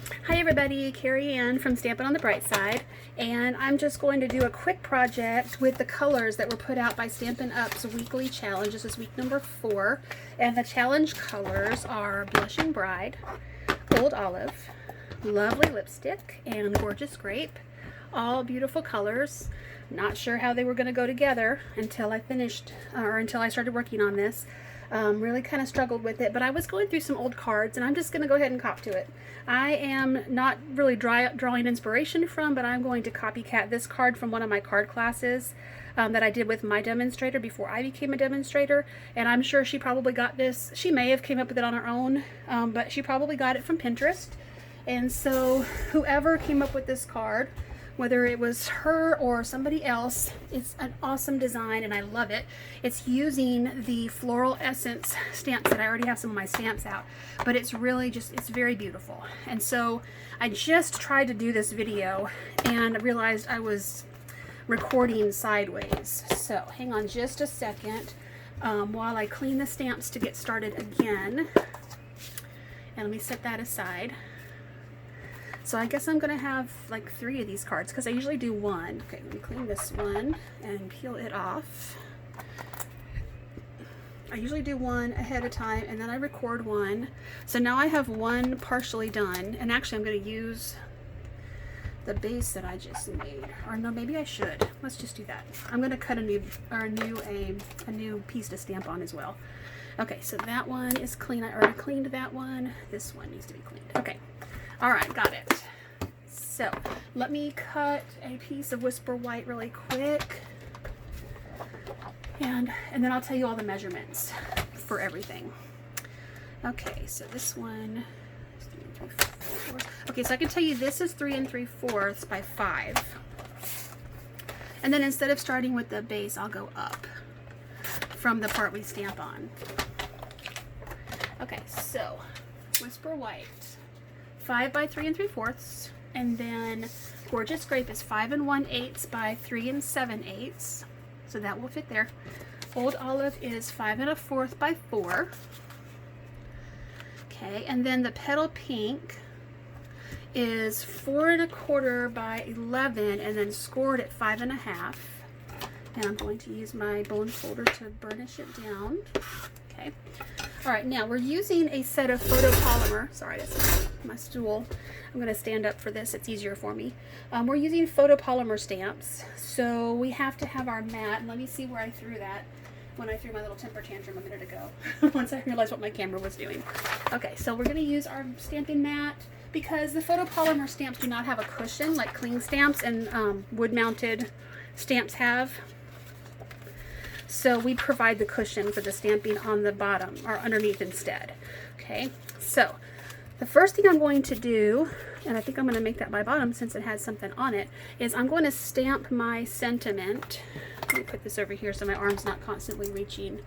Hi everybody, Carrie Ann from Stampin' on the Bright Side, and I'm just going to do a quick project with the colors that were put out by Stampin' Up's weekly challenge. This is week number 4, and the challenge colors are Blushing Bride, Old Olive, Lovely Lipstick, and Gorgeous Grape. All beautiful colors. Not sure how they were going to go together until I finished, or until I started working on this. Really kind of struggled with it, but I was going through some old cards and I'm just going to go ahead and cop to it. I am not really drawing inspiration from, but I'm going to copycat this card from one of my card classes that I did with my demonstrator before I became a demonstrator, and I'm sure she probably got this. She may have came up with it on her own, but she probably got it from Pinterest. And so whoever came up with this card, whether it was her or somebody else, it's an awesome design and I love it. It's using the Floral Essence stamps that I already have some of my stamps out, but it's really just, it's very beautiful. And so I just tried to do this video and realized I was recording sideways. So hang on just a second while I clean the stamps to get started again. And let me set that aside. So I guess I'm going to have like 3 of these cards because I usually do 1. Okay, let me clean this one and peel it off. I usually do 1 ahead of time and then I record 1. So now I have 1 partially done, and actually I'm going to use the base that I just made. Or no, maybe I should. Let's just do that. I'm going to cut a new piece to stamp on as well. Okay, so that one is clean. I already cleaned that one. This one needs to be cleaned. Okay. All right, got it. So let me cut a piece of Whisper White really quick, and then I'll tell you all the measurements for everything. Okay, so this one is 3 3/4. Okay, so I can tell you this is 3 3/4 by 5, and then instead of starting with the base, I'll go up from the part we stamp on. Okay, so Whisper White, 5 by 3 3/4, and then Gorgeous Grape is 5 1/8 by 3 7/8, so that will fit there. Old Olive is 5 1/4 by 4. Okay, and then the Petal Pink is 4 1/4 by 11, and then scored at 5 1/2. And I'm going to use my bone folder to burnish it down. Okay. All right, now we're using a set of photopolymer. Sorry, that's my stool. I'm going to stand up for this. It's easier for me. We're using photopolymer stamps, so we have to have our mat. And let me see where I threw that when I threw my little temper tantrum a minute ago, once I realized what my camera was doing. Okay, so we're going to use our stamping mat because the photopolymer stamps do not have a cushion like cling stamps and wood-mounted stamps have. So we provide the cushion for the stamping on the bottom or underneath instead. Okay, so the first thing I'm going to do, and I think I'm going to make that my bottom since it has something on it, is I'm going to stamp my sentiment. Let me put this over here so my arm's not constantly reaching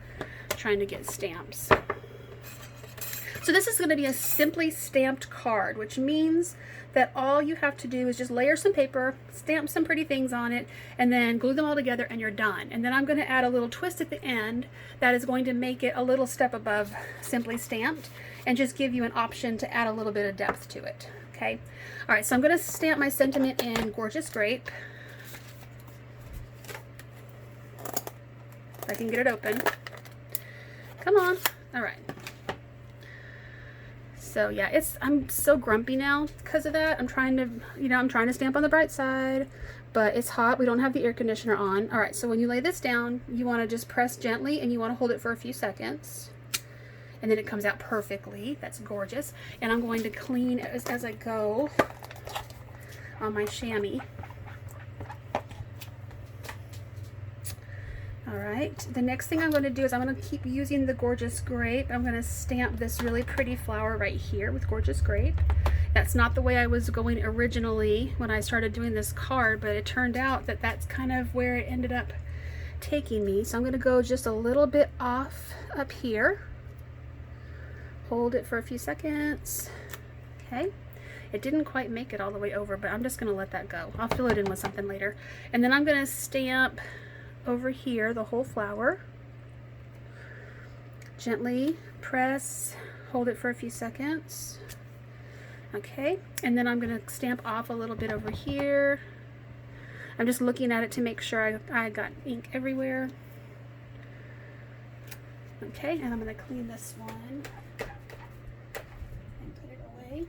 trying to get stamps. So this is going to be a simply stamped card, which means that all you have to do is just layer some paper, stamp some pretty things on it, and then glue them all together and you're done. And then I'm going to add a little twist at the end that is going to make it a little step above simply stamped and just give you an option to add a little bit of depth to it. Okay. All right, so I'm going to stamp my sentiment in Gorgeous Grape. If I can get it open. Come on. All right. So yeah, I'm so grumpy now because of that. I'm trying to stamp on the bright side, but it's hot. We don't have the air conditioner on. All right, so when you lay this down, you want to just press gently and you want to hold it for a few seconds. And then it comes out perfectly. That's gorgeous. And I'm going to clean as I go on my chamois. Alright, the next thing I'm going to do is I'm going to keep using the Gorgeous Grape. I'm going to stamp this really pretty flower right here with Gorgeous Grape. That's not the way I was going originally when I started doing this card, but it turned out that that's kind of where it ended up taking me. So I'm going to go just a little bit off up here. Hold it for a few seconds. Okay. It didn't quite make it all the way over, but I'm just going to let that go. I'll fill it in with something later. And then I'm going to stamp over here the whole flower. Gently press, hold it for a few seconds, Okay, and then I'm going to stamp off a little bit over here. I'm just looking at it to make sure I got ink everywhere. Okay, and I'm going to clean this one and put it away.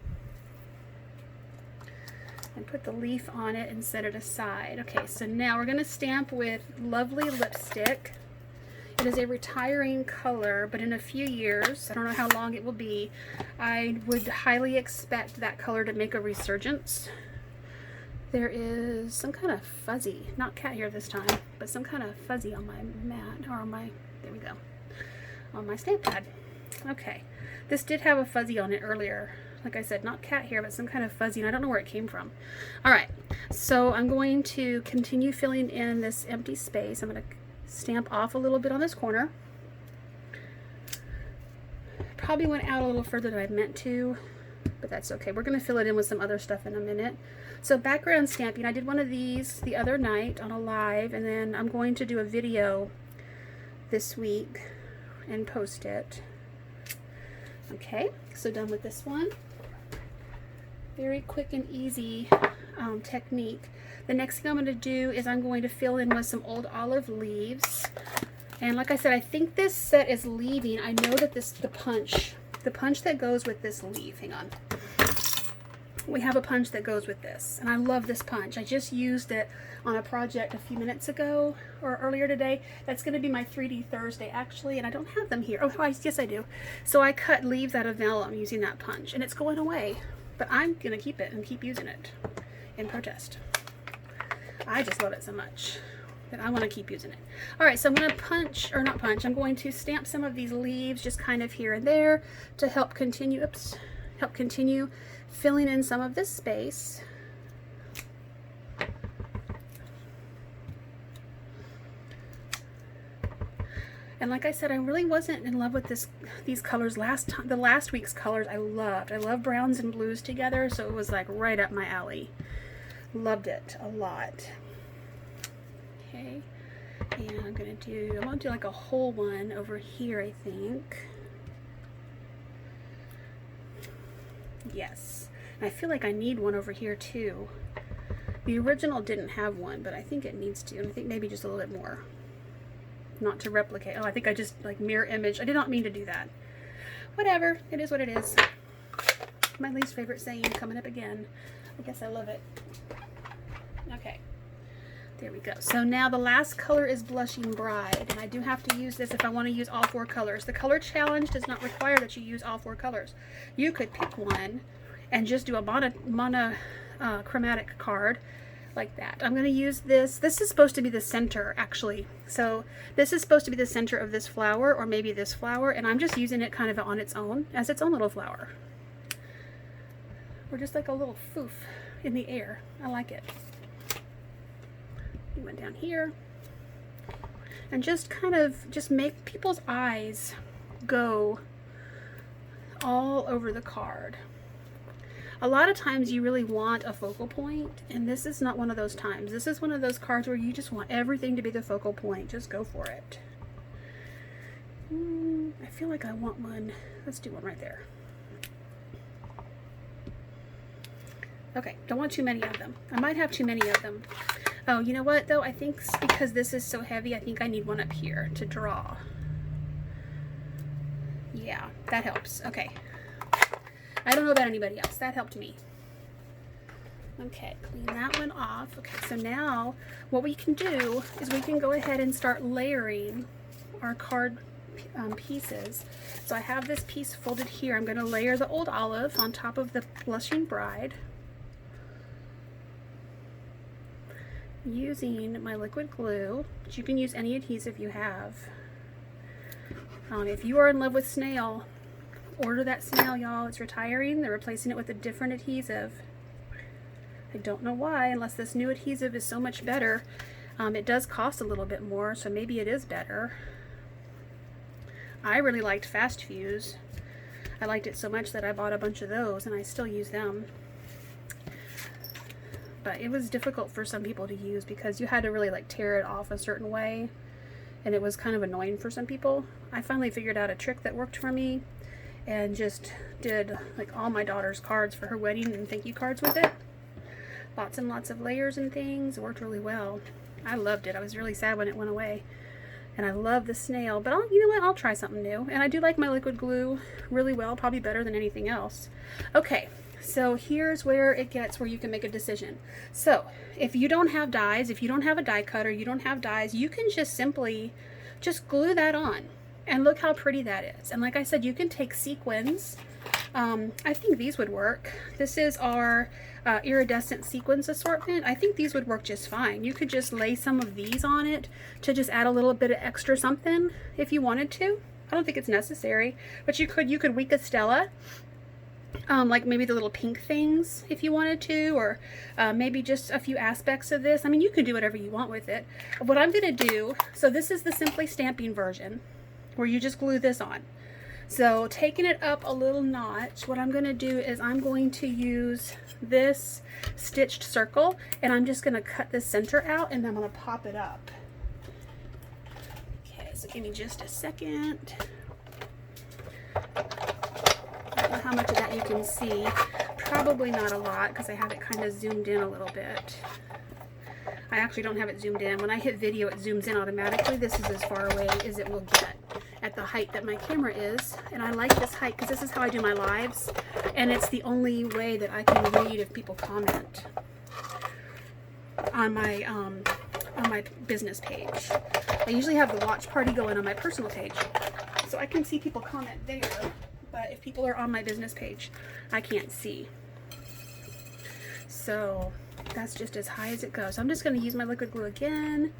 And put the leaf on it and set it aside. Okay, so now we're going to stamp with Lovely Lipstick. It is a retiring color, but in a few years, I don't know how long it will be, I would highly expect that color to make a resurgence. There is some kind of fuzzy, not cat hair this time, but some kind of fuzzy on my mat, or on my, there we go, on my stamp pad. Okay, this did have a fuzzy on it earlier. Like I said, not cat hair, but some kind of fuzzy, and I don't know where it came from. All right, so I'm going to continue filling in this empty space. I'm going to stamp off a little bit on this corner. Probably went out a little further than I meant to, but that's okay. We're going to fill it in with some other stuff in a minute. So background stamping, I did one of these the other night on a live, and then I'm going to do a video this week and post it. Okay, so done with this one. Very quick and easy technique. The next thing I'm going to do is I'm going to fill in with some old olive leaves. And like I said, I think this set is leaving. I know that the punch that goes with this leaf, hang on. We have a punch that goes with this, and I love this punch. I just used it on a project a few minutes ago, or earlier today. That's going to be my 3D Thursday, actually, and I don't have them here. Oh, yes, I do. So I cut leaves out of vellum using that punch, and it's going away. But I'm going to keep it and keep using it in protest. I just love it so much that I want to keep using it. All right, so I'm going to I'm going to stamp some of these leaves just kind of here and there to help continue, filling in some of this space. And like I said, I really wasn't in love with these colors the last week's colors I loved. I love browns and blues together, so it was like right up my alley. Loved it a lot. Okay, and I'm gonna do like a whole one over here, I think. Yes, and I feel like I need one over here too. The original didn't have one, but I think it needs to, and I think maybe just a little bit more. Not to replicate. Oh, I think I just like mirror image. I did not mean to do that. Whatever, it is what it is. My least favorite saying coming up again. I guess I love it. Okay, there we go. So now the last color is Blushing Bride, and I do have to use this if I want to use all 4 colors. The color challenge does not require that you use all 4 colors. You could pick one and just do a monochromatic card like that. I'm going to use this. This is supposed to be the center, actually. So this is supposed to be the center of this flower, or maybe this flower, and I'm just using it kind of on its own, as its own little flower. Or just like a little foof in the air. I like it. We went down here. And just kind of make people's eyes go all over the card. A lot of times you really want a focal point, and this is not one of those times. This is one of those cards where you just want everything to be the focal point. Just go for it. I feel like I want one. Let's do one right there. Okay, don't want too many of them. I might have too many of them. Oh, you know what though? I think because this is so heavy, I think I need one up here to draw. Yeah, that helps. Okay. I don't know about anybody else. That helped me. Okay, clean that one off. Okay, so now what we can do is we can go ahead and start layering our card pieces. So I have this piece folded here. I'm going to layer the old olive on top of the Blushing Bride using my liquid glue, but you can use any adhesive you have. If you are in love with snail, order that snail, y'all. It's retiring. They're replacing it with a different adhesive. I don't know why, unless this new adhesive is so much better. It does cost a little bit more, so maybe it is better. I really liked Fast Fuse. I liked it so much that I bought a bunch of those, and I still use them. But it was difficult for some people to use because you had to really like tear it off a certain way, and it was kind of annoying for some people. I finally figured out a trick that worked for me, and just did like all my daughter's cards for her wedding and thank you cards with it. Lots and lots of layers and things. It worked really well. I loved it. I was really sad when it went away. And I love the snail, but you know what? I'll try something new. And I do like my liquid glue really well, probably better than anything else. Okay, so here's where it gets where you can make a decision. So if you don't have dies, if you don't have a die cutter, you don't have dies, you can just simply just glue that on. And look how pretty that is. And like I said, you can take sequins. I think these would work. This is our iridescent sequins assortment. I think these would work just fine. You could just lay some of these on it to just add a little bit of extra something if you wanted to. I don't think it's necessary, but you could weak a Stella, like maybe the little pink things if you wanted to, or maybe just a few aspects of this. I mean, you can do whatever you want with it. What I'm going to do, so this is the Simply Stamping version where you just glue this on. So taking it up a little notch, what I'm going to do is I'm going to use this stitched circle, and I'm just going to cut the center out, and then I'm going to pop it up. Okay, so give me just a second. I don't know how much of that you can see. Probably not a lot because I have it kind of zoomed in a little bit. I actually don't have it zoomed in. When I hit video, it zooms in automatically. This is as far away as it will get at the height that my camera is. And I like this height because this is how I do my lives. And it's the only way that I can read if people comment on my business page. I usually have the watch party going on my personal page, so I can see people comment there. But if people are on my business page, I can't see. So that's just as high as it goes. I'm just going to use my liquid glue again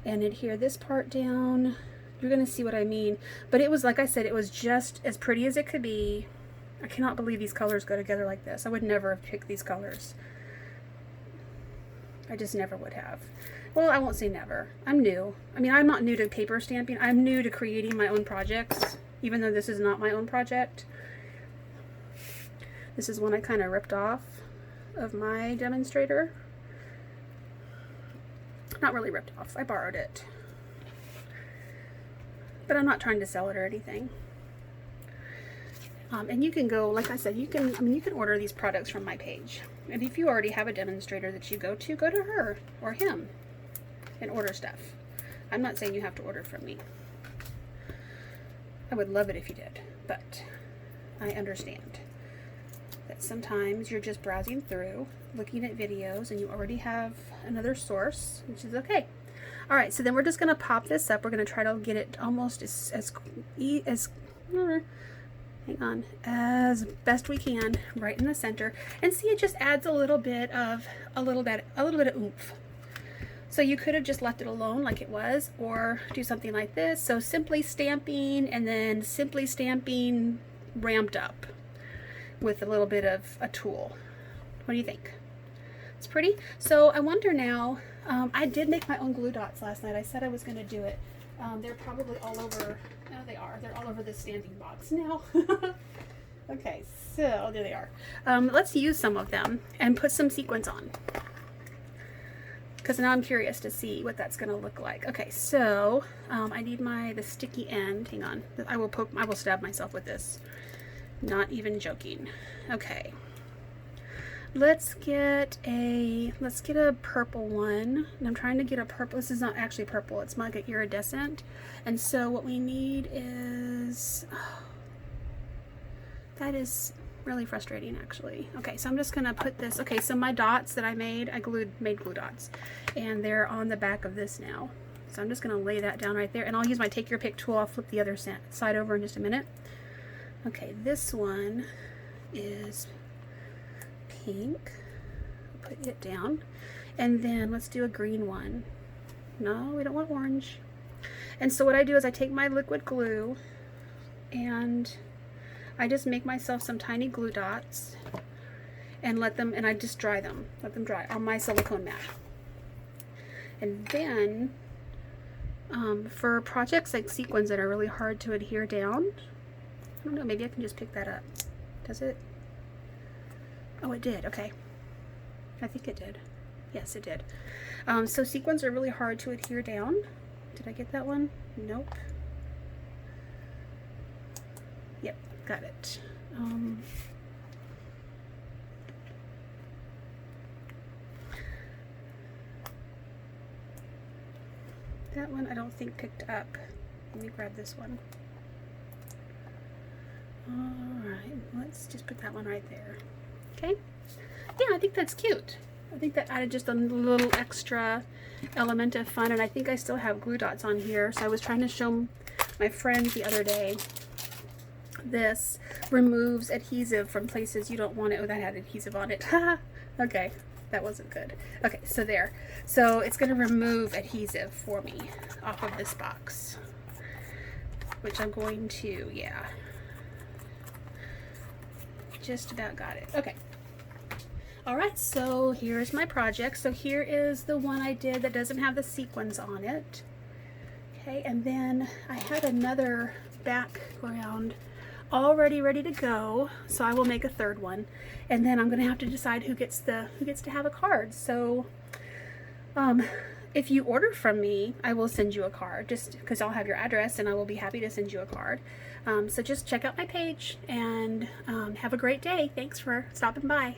and adhere this part down. You're going to see what I mean. But it was, like I said, it was just as pretty as it could be. I cannot believe these colors go together like this. I would never have picked these colors. I just never would have. Well, I won't say never. I'm new. I mean, I'm not new to paper stamping. I'm new to creating my own projects, even though this is not my own project. This is one I kind of ripped off of my demonstrator. Not really ripped off. I borrowed it. But I'm not trying to sell it or anything. And you can go, like I said, you can order these products from my page. And if you already have a demonstrator that you go to her or him and order stuff. I'm not saying you have to order from me. I would love it if you did, but I understand that sometimes you're just browsing through, looking at videos, and you already have another source, which is okay. All right, so then we're just going to pop this up. We're going to try to get it almost as best we can right in the center, and see, it just adds a little bit of oomph. So you could have just left it alone like it was, or do something like this. So Simply Stamping, and then Simply Stamping ramped up with a little bit of a tool. What do you think? It's pretty. So I wonder now, I did make my own glue dots last night. I said I was going to do it. They're probably all over, no they are, they're all over this stamping box now. Okay, so there they are. Let's use some of them and put some sequins on, because now I'm curious to see what that's going to look like. Okay, so I need the sticky end. Hang on, I will stab myself with this. Not even joking. Okay, let's get a purple one. And I'm trying to get a purple. This is not actually purple. It's like an iridescent. And so what we need is, that is really frustrating actually. Okay, so I'm just gonna put this. Okay, so my dots that I made, made glue dots, and they're on the back of this now. So I'm just gonna lay that down right there, and I'll use my take your pick tool. I'll flip the other side over in just a minute. Okay, this one is pink. Put it down, and then let's do a green one. No, we don't want orange. And so what I do is I take my liquid glue and I just make myself some tiny glue dots and I just dry them. Let them dry on my silicone mat. And then for projects like sequins that are really hard to adhere down, I don't know, maybe I can just pick that up. Does it? Oh, it did. Okay. I think it did. Yes, it did. So sequins are really hard to adhere down. Did I get that one? Nope. Yep. got it. That one I don't think picked up. Let me grab this one. Alright, let's just put that one right there. Okay? Yeah, I think that's cute. I think that added just a little extra element of fun, and I think I still have glue dots on here. So I was trying to show my friends the other day. This removes adhesive from places you don't want it. Oh, that had adhesive on it. Okay, that wasn't good. Okay, so there. So it's going to remove adhesive for me off of this box, which I'm going to, yeah. Just about got it. Okay. Alright, so here's my project. So here is the one I did that doesn't have the sequins on it. Okay, and then I had another background already ready to go, so I will make a third one, and then I'm gonna have to decide who gets to have a card. So if you order from me, I will send you a card, just because I'll have your address and I will be happy to send you a card. So just check out my page and have a great day. Thanks for stopping by.